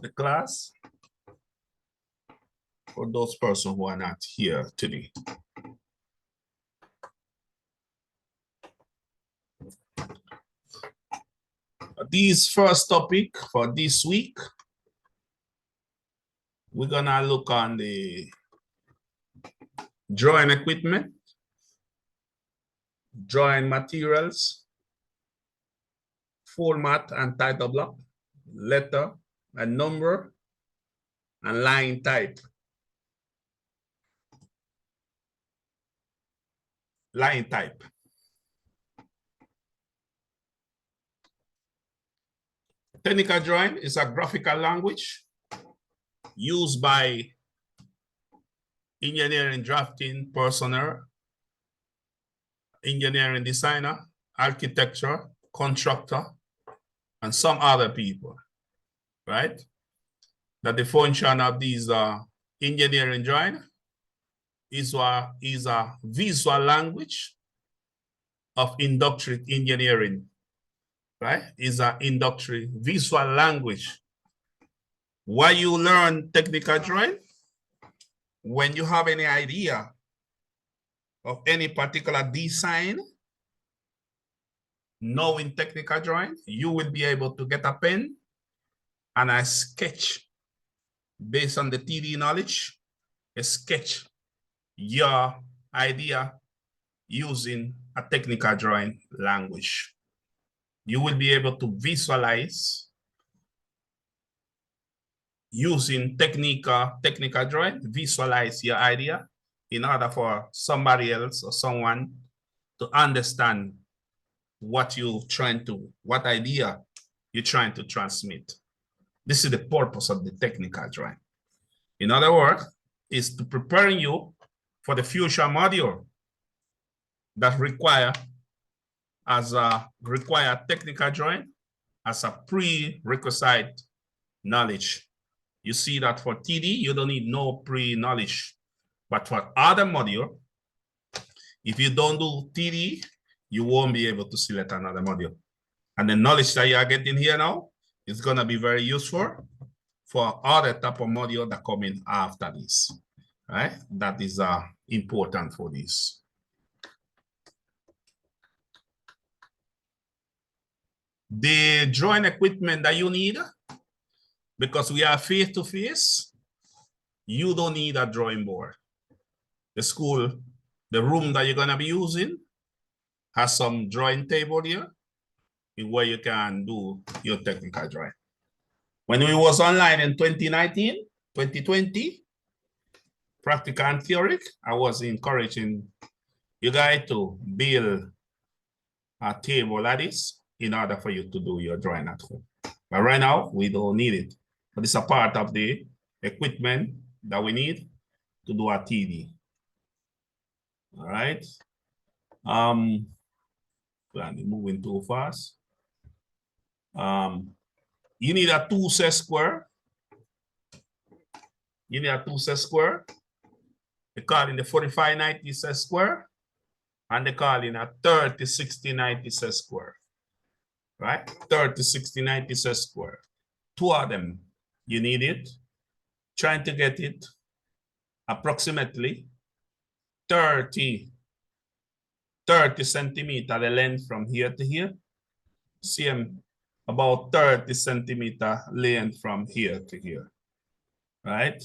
the class for those persons who are not here today. This first topic for this week, we're gonna look on the drawing equipment, drawing materials, format and title block, letter and number, and line type. Line type. Technical drawing is a graphical language used by engineering drafting personnel, engineering designer, architecture, contractor, and some other people, right? That the function of these engineering drawing is a visual language of industrial engineering, right? Is an industrial visual language. Why you learn technical drawing? When you have any idea of any particular design, knowing technical drawing, you will be able to get a pen and a sketch based on the TD knowledge, a sketch your idea using a technical drawing language. You will be able to visualize using technical drawing, visualize your idea in order for somebody else or someone to understand what idea you're trying to transmit. This is the purpose of the technical drawing. In other words, is to preparing you for the future module that require technical drawing as a prerequisite knowledge. You see that for TD, you don't need no pre-knowledge. But for other module, if you don't do TD, you won't be able to select another module. And the knowledge that you are getting here now is going to be very useful for other type of module that come in after this, right? That is important for this. The drawing equipment that you need, because we are face-to-face, you don't need a drawing board. The room that you're gonna be using has some drawing table here where you can do your technical drawing. When we was online in 2019, 2020, practical and theoretic, I was encouraging you guys to build a table like this in order for you to do your drawing at home. But right now, we don't need it. But it's a part of the equipment that we need to do a TD. All right. Moving too fast. You need a 2 set square. You need a 2 set square. They call it the 4590 set square. And they call it a 306090 set square. Right? 306090 set square. 2 of them. You need it. Trying to get it approximately 30 centimeter the length from here to here. Same about 30 centimeter length from here to here. Right?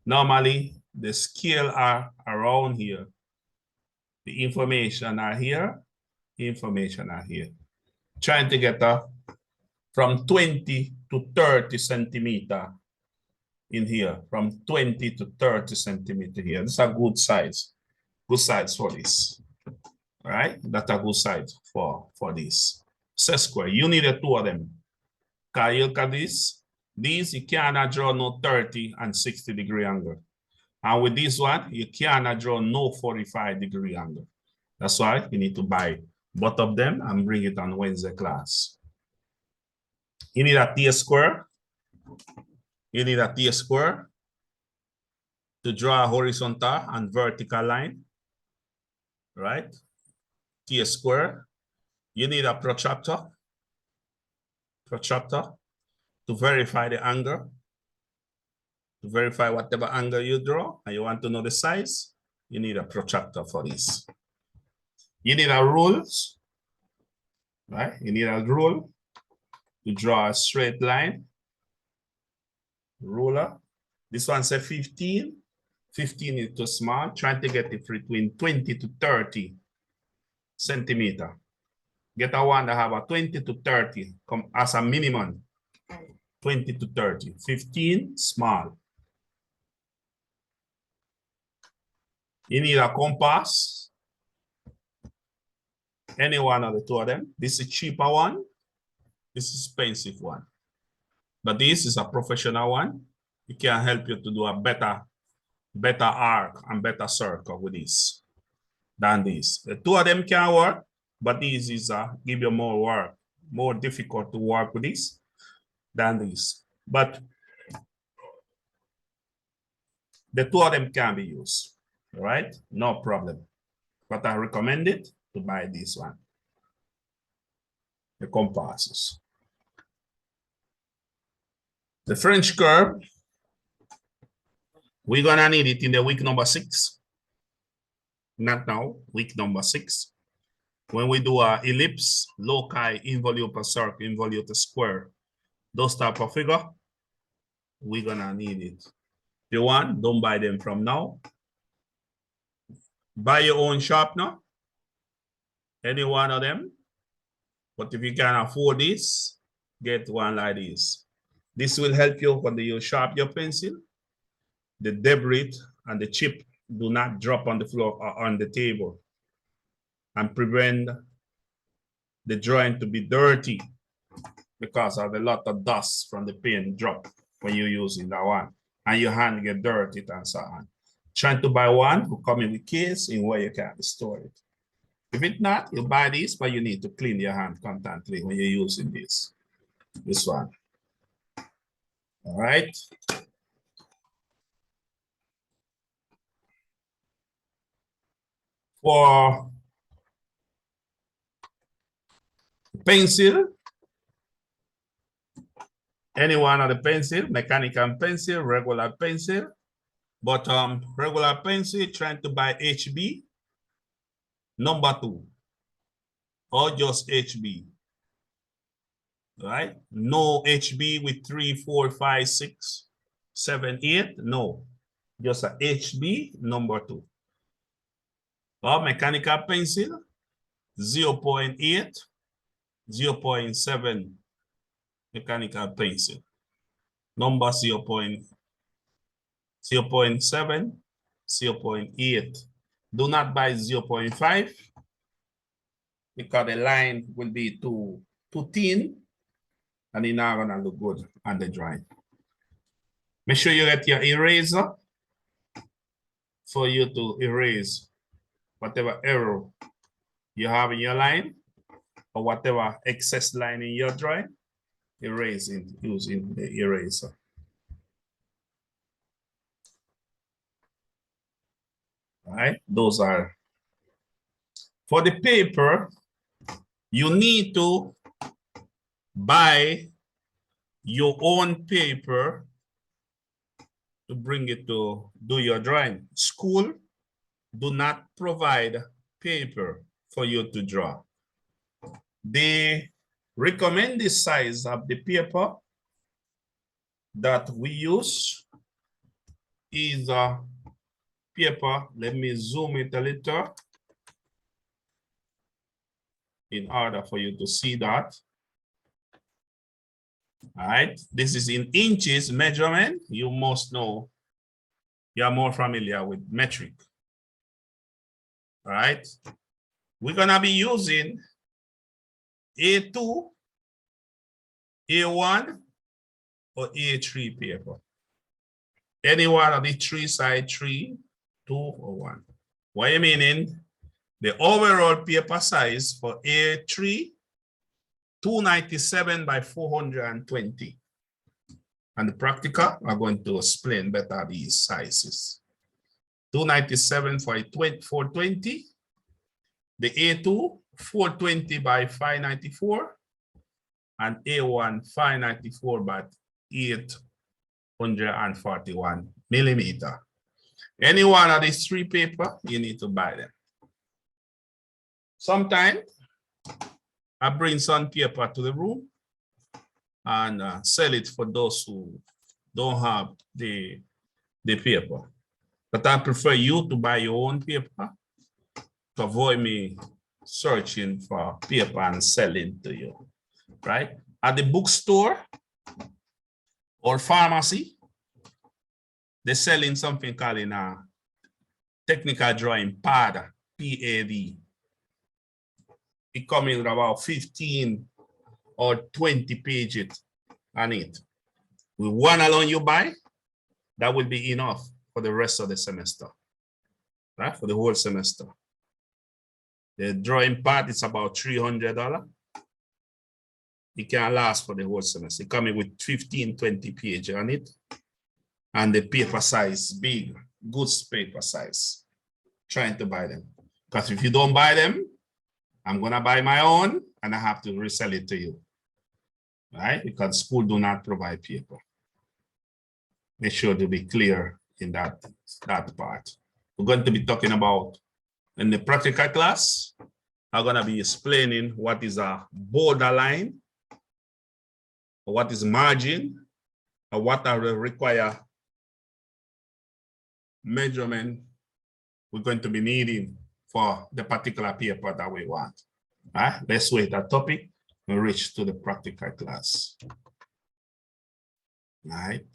Normally the scale are around here. The information are here. The information are here. Trying to get from 20 to 30 centimeter in here, from 20 to 30 centimeter here. This is a good size for this. All right, that's a good size for this. Set square, you need 2 of them. Can you look at this? These you cannot draw no 30 and 60 degree angle. And with this one, you cannot draw no 45 degree angle. That's why you need to buy both of them and bring it on Wednesday class. You need a T square. You need a T square to draw a horizontal and vertical line, right? T square. You need a protractor to verify the angle To verify whatever angle you draw and you want to know the size, you need a protractor for this. You need a rule, right? You need a rule to draw a straight line. Ruler. This one says 15. 15 is too small. Trying to get it between 20 to 30 centimeter. Get a one that have a 20 to 30 come as a minimum. 20 to 30. 15, small. You need a compass. Any one of the two of them. This is a cheaper one. This is expensive one. But this is a professional one. It can help you to do a better arc and better circle with this than this. The two of them can work, but this is give you more work, more difficult to work with this than this. But the two of them can be used, all right? No problem. But I recommend it to buy this one, the compasses. The French curve, we're gonna need it in the week number 6. Not now, week number 6. When we do a ellipse, loci, involutor circle, involutor square, those type of figure, we're gonna need it. If you want, don't buy them from now. Buy your own sharpener, any one of them. But if you can afford this, get one like this. This will help you when you sharpen your pencil. The debris and the chip do not drop on the floor or on the table and prevent the drawing to be dirty because of a lot of dust from the pen drop when you're using that one and your hand get dirty and so on. Trying to buy one who come in with case in where you can store it. If it's not, you buy this, but you need to clean your hand constantly when you're using this one. All right. For pencil, any one of the pencil, mechanical pencil, regular pencil, but regular pencil, trying to buy HB, number 2, or just HB, right? No HB with 3, 4, 5, 6, 7, 8, no, just a HB, number 2. Or mechanical pencil, 0.8, 0.7 mechanical pencil. Number 0.7, 0.8. Do not buy 0.5 because the line will be too thin and it's not gonna look good on the drawing. Make sure you get your eraser for you to erase whatever error you have in your line or whatever excess line in your drawing, erasing using the eraser. All right, those are for the paper. You need to buy your own paper to bring it to do your drawing. School do not provide paper for you to draw. They recommend the size of the paper that we use is a paper. Let me zoom it a little in order for you to see that. All right, this is in inches measurement. You must know, you are more familiar with metric. All right, we're gonna be using A2, A1, or A3 paper. Any one of the 3 side, 3, 2, or 1. What you meaning? The overall paper size for A3, 297 by 420. And the practical, I'm going to explain better these sizes. 297 for 420. The A2, 420 by 594. And A1, 594 by 141 millimeter. Any one of these three paper, you need to buy them. Sometimes I bring some paper to the room and sell it for those who don't have the paper. But I prefer you to buy your own paper to avoid me searching for paper and selling to you, right? At the bookstore or pharmacy, they're selling something called in a technical drawing pad, PAD. It comes in about 15 or 20 pages on it. With one alone you buy, that will be enough for the rest of the semester, right? For the whole semester. The drawing pad is about $300. It can last for the whole semester. It comes with 15, 20 pages on it. And the paper size, big, good paper size. Trying to buy them. Because if you don't buy them, I'm gonna buy my own and I have to resell it to you. Right? Because school do not provide paper. Make sure to be clear in that part. We're going to be talking about in the practical class, I'm going to be explaining what is a borderline, what is margin, or what are the required measurement we're going to be needing for the particular paper that we want. All right, let's wait that topic and reach to the practical class. All right.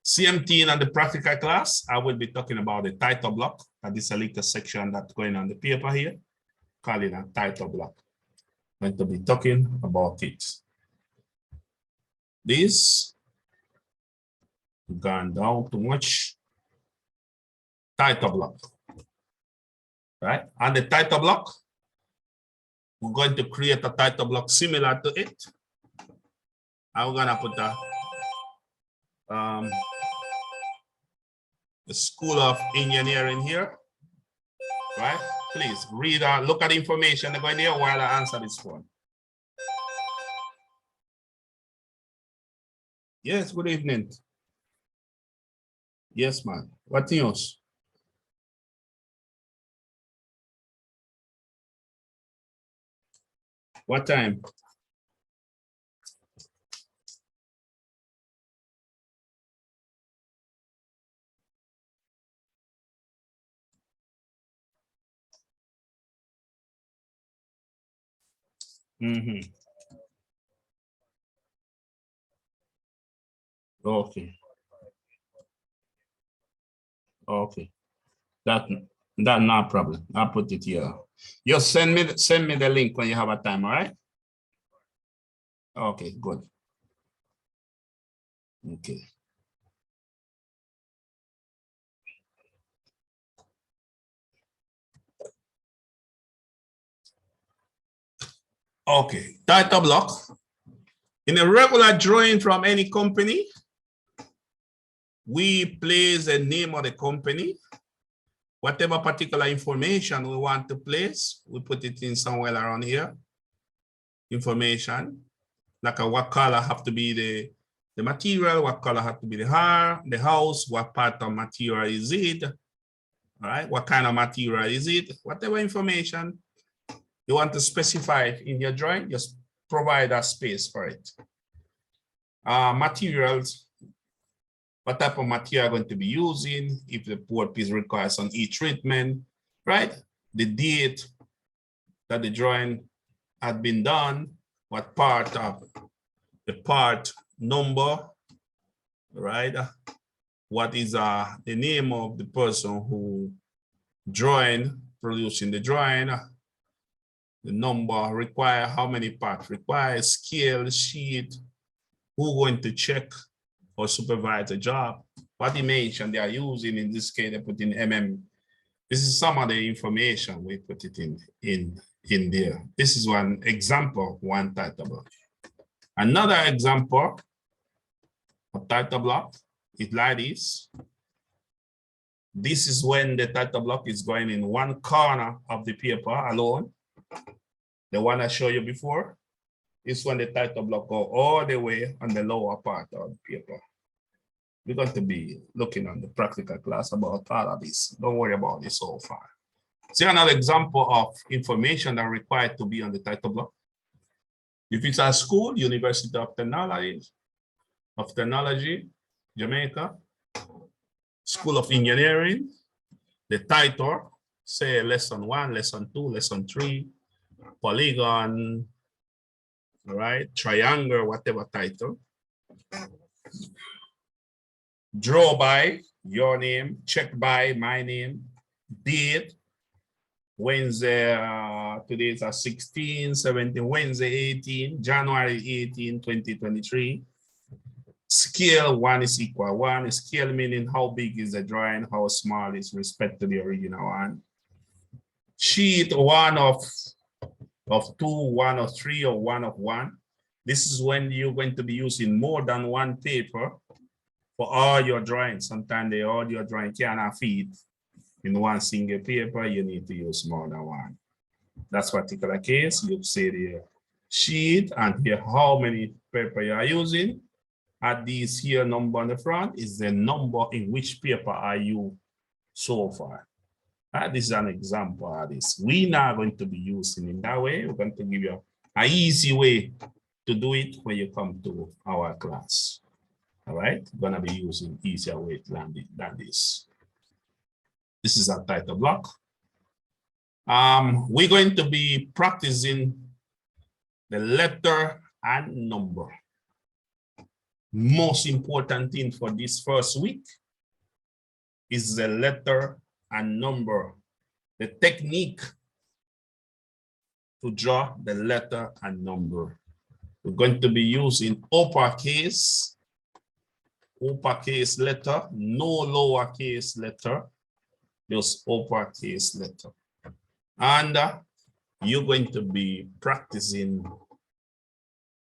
CMT and the practical class, I will be talking about the title block. That is a little section that's going on the paper here, call it a title block. I'm going to be talking about it. This gone down too much. Title block, right? On the title block, we're going to create a title block similar to it. I'm gonna put the School of Engineering here, right? Please read, look at the information going there while I answer this one. Yes, good evening. Yes, man. What else? What time? Mm-hmm. Okay. Okay. That no problem. I'll put it here. Just send me the link when you have a time, all right? Okay, good. Okay. Okay, title block. In a regular drawing from any company, we place the name of the company. Whatever particular information we want to place, we put it in somewhere around here. Information, like what color have to be the material, what color have to be the house, what part of material is it, all right? What kind of material is it? Whatever information you want to specify in your drawing, just provide a space for it. Materials, what type of material going to be using, if the board piece requires some heat treatment, right? The date that the drawing had been done, what part of the part number, right? What is the name of the person who producing the drawing, the number required, how many parts required, scale, sheet, who going to check or supervise the job, what dimension they are using. In this case, they put in mm. This is some of the information we put it in there. This is one example, one title block. Another example of title block is like this. This is when the title block is going in one corner of the paper alone. The one I showed you before is when the title block go all the way on the lower part of the paper. We're going to be looking on the practical class about all of this. Don't worry about this so far. See another example of information that required to be on the title block. If it's a school, University of Technology, Jamaica, School of Engineering, the title, say lesson 1, lesson 2, lesson 3, polygon, all right, triangle, whatever title. Draw by your name, check by my name, date, Wednesday, today is 16, 17, Wednesday 18, January 18, 2023. Scale 1 is equal 1. Scale meaning how big is the drawing, how small is respect to the original one. Sheet 1 of 2, 1 of 3, or 1 of 1. This is when you're going to be using more than one paper for all your drawings. Sometimes all your drawing cannot fit in one single paper. You need to use more than one. That's particular case. You say the sheet and here how many paper you are using. At this here number on the front is the number in which paper are you so far. This is an example of this. We're not going to be using in that way. We're going to give you an easy way to do it when you come to our class. All right, we're going to be using easier way than this. This is a title block. We're going to be practicing the letter and number. Most important thing for this first week is the letter and number, the technique to draw the letter and number. We're going to be using uppercase letter, no lowercase letter, just uppercase letter. And you're going to be practicing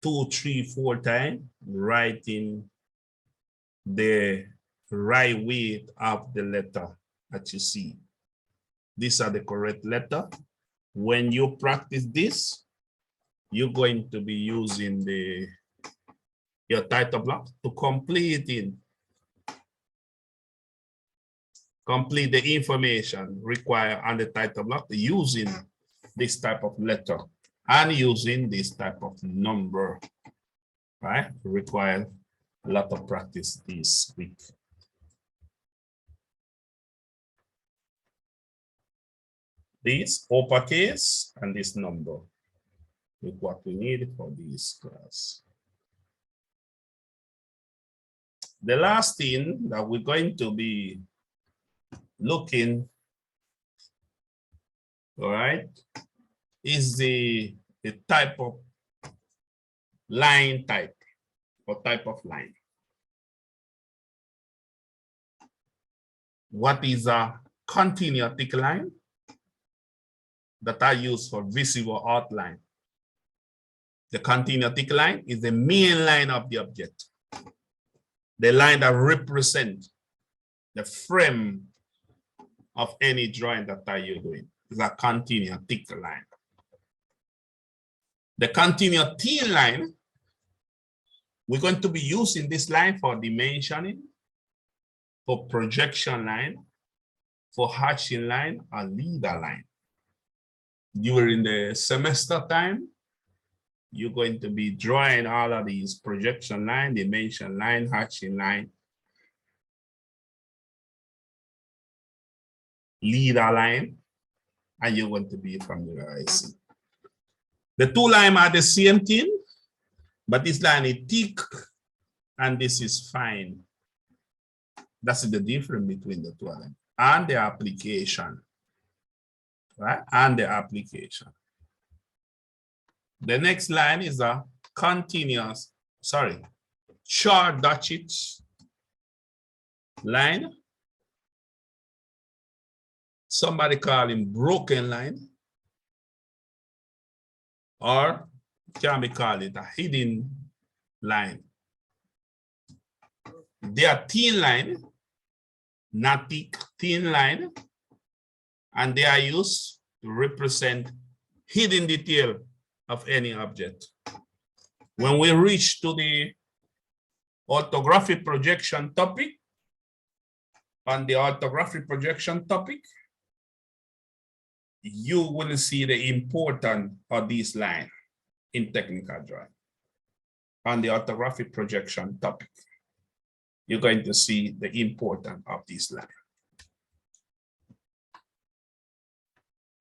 2, 3, 4 times, writing the right way of the letter that you see. These are the correct letter. When you practice this, you're going to be using your title block to complete the information required on the title block using this type of letter and using this type of number, right? Require a lot of practice this week. This uppercase and this number is what we need for this class. The last thing that we're going to be looking, all right, is the type of line type or type of line. What is a continuous thick line that I use for visible outline? The continuous thick line is the main line of the object. The line that represents the frame of any drawing that you're doing is a continuous thick line. The continuous thin line, we're going to be using this line for dimensioning, for projection line, for hatching line, and leader line. During the semester time, you're going to be drawing all of these projection line, dimension line, hatching line, leader line, and you're going to be familiarized. The two lines are the same thing, but this line is thick and this is fine. That's the difference between the two of them and the application, right? And the application. The next line is a continuous, short dotted line. Somebody call him broken line, or can be called it a hidden line. They are thin line, not thick, thin line, and they are used to represent hidden detail of any object. When we reach to the orthographic projection topic. On the orthographic projection topic, you will see the importance of this line in technical drawing. On the orthographic projection topic, you're going to see the importance of this line.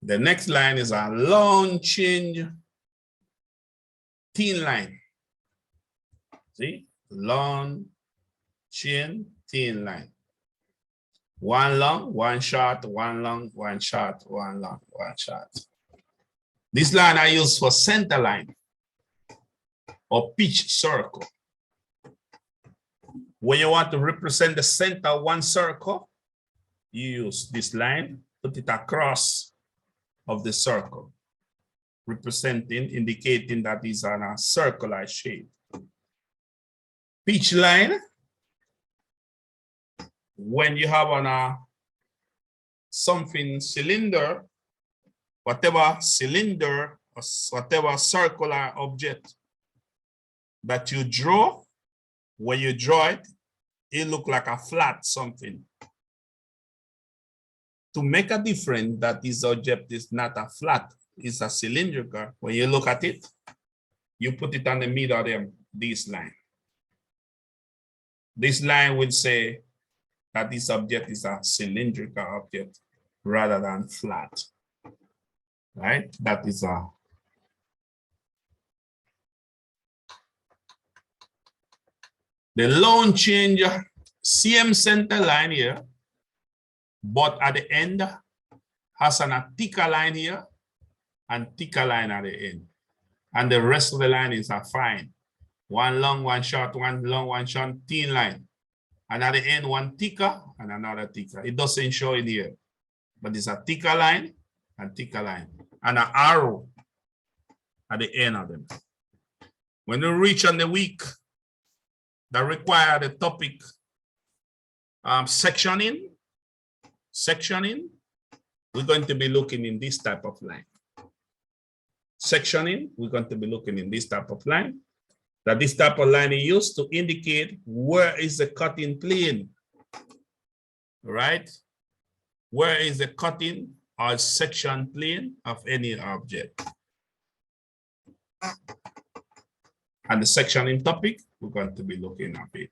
The next line is a long change thin line. See, long chain thin line. One long, one short, one long, one short, one long, one short. This line I use for center line or pitch circle. When you want to represent the center of one circle, you use this line, put it across of the circle, representing, indicating that it's on a circular shape. Pitch line, when you have on a something cylinder, whatever cylinder or whatever circular object that you draw, when you draw it, it looks like a flat something. To make a difference that this object is not a flat, it's a cylindrical, when you look at it, you put it on the middle of them, this line. This line would say that this object is a cylindrical object rather than flat, right? That is a the long change, same center line here, but at the end has a thicker line here and thicker line at the end. And the rest of the line is a fine. One long, one short, one long, one short, thin line. And at the end, one thicker and another thicker. It doesn't show it here, but it's a thicker line and thicker line. And an arrow at the end of them. When you reach on the week that require the topic sectioning, we're going to be looking in this type of line. Sectioning, we're going to be looking in this type of line. That this type of line is used to indicate where is the cutting plane, right? Where is the cutting or section plane of any object? And the sectioning topic, we're going to be looking at it.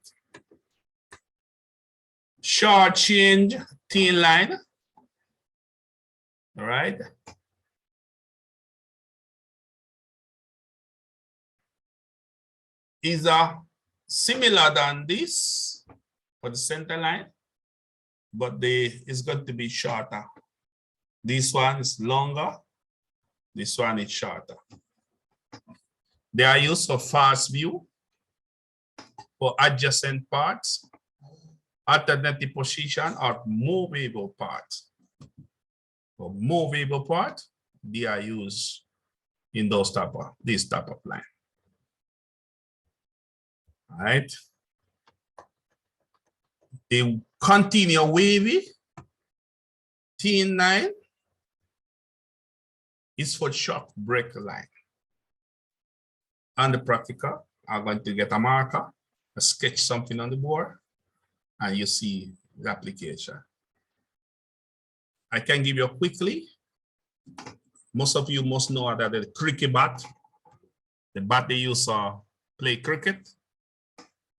Short change, thin line, all right? Is similar than this for the center line, but it's going to be shorter. This one is longer, this one is shorter. They are used for fast view, for adjacent parts, alternative position, or movable parts. For movable part, they are used in this type of line. All right. The continue wavy thin line is for short break line. On the practical, I'm going to get a marker, sketch something on the board, and you see the application. I can give you quickly. Most of you must know that the cricket bat, the bat they use to play cricket,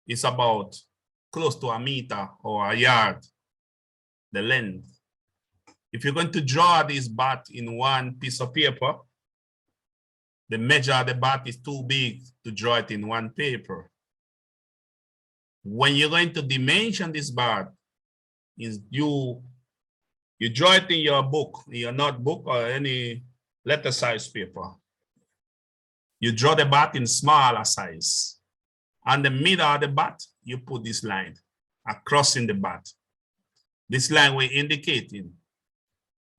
is about close to a meter or a yard, the length. If you're going to draw this bat in one piece of paper, the measure of the bat is too big to draw it in one paper. When you're going to dimension this bat, is you draw it in your book, in your notebook or any letter size paper. You draw the bat in smaller size. On the middle of the bat, you put this line across in the bat. This line will indicating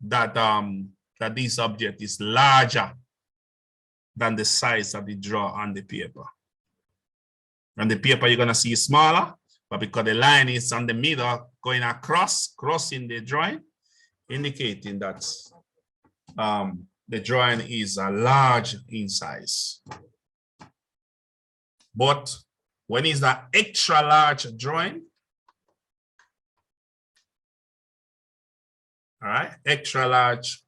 that, that this object is larger than the size of the draw on the paper. On the paper, you're gonna see smaller, but because the line is on the middle, going across, crossing the drawing, indicating that the drawing is large in size. But When is the extra large drawing? All right, extra large.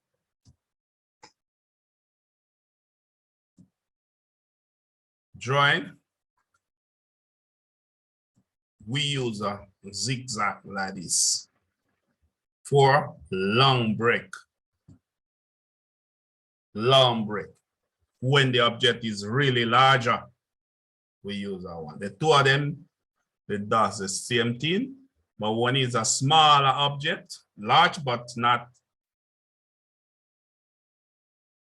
Drawing. We use a zigzag like this for long break. Long break. When the object is really larger, we use that one. The two of them, it does the same thing, but one is a smaller object, large but not.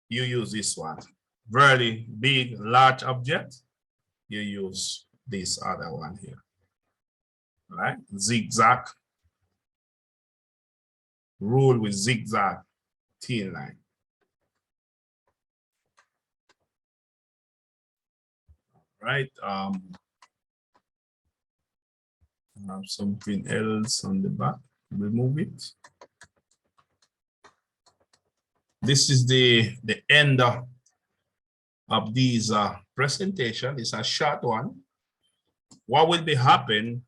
You use this one. Very big, large object, you use this other one here. All right, zigzag. Rule with zigzag thin line. Right. I have something else on the back. Remove it. This is the end of these presentation. It's a short one. What will be happen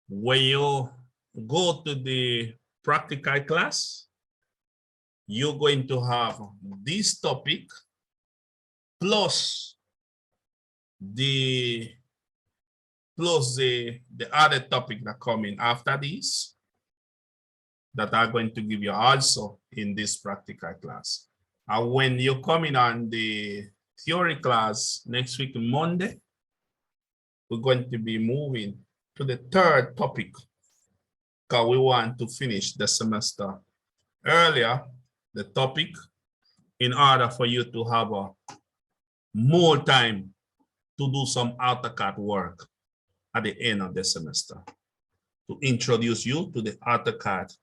when you go to the practical class? You're going to have this topic plus the other topic that come in after this that are going to give you also in this practical class. And when you're coming on the theory class next week, Monday, we're going to be moving to the third topic because we want to finish the semester earlier, the topic, in order for you to have more time to do some AutoCAD work at the end of the semester, to introduce you to the AutoCAD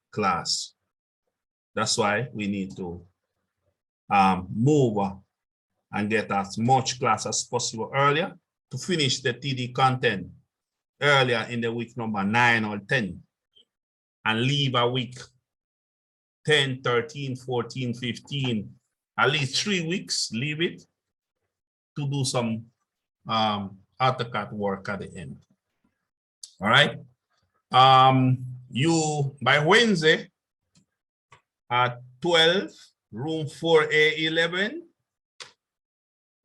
class. That's why we need to move and get as much class as possible earlier to finish the TD content earlier in the week number 9 or 10 and leave a week 10, 13, 14, 15, at least 3 weeks, leave it to do some AutoCAD work at the end. All right. You by Wednesday at 12, room 4A11,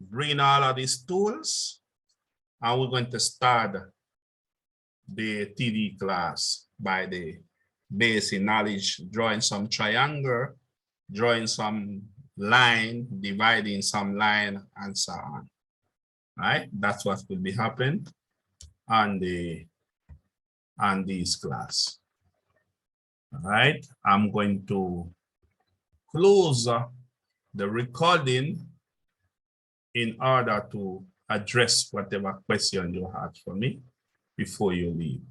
bring all of these tools, and we're going to start the TD class by the basic knowledge, drawing some triangle, drawing some line, dividing some line, and so on. Right? That's what will be happening on this class. All right, I'm going to close the recording in order to address whatever question you had for me before you leave.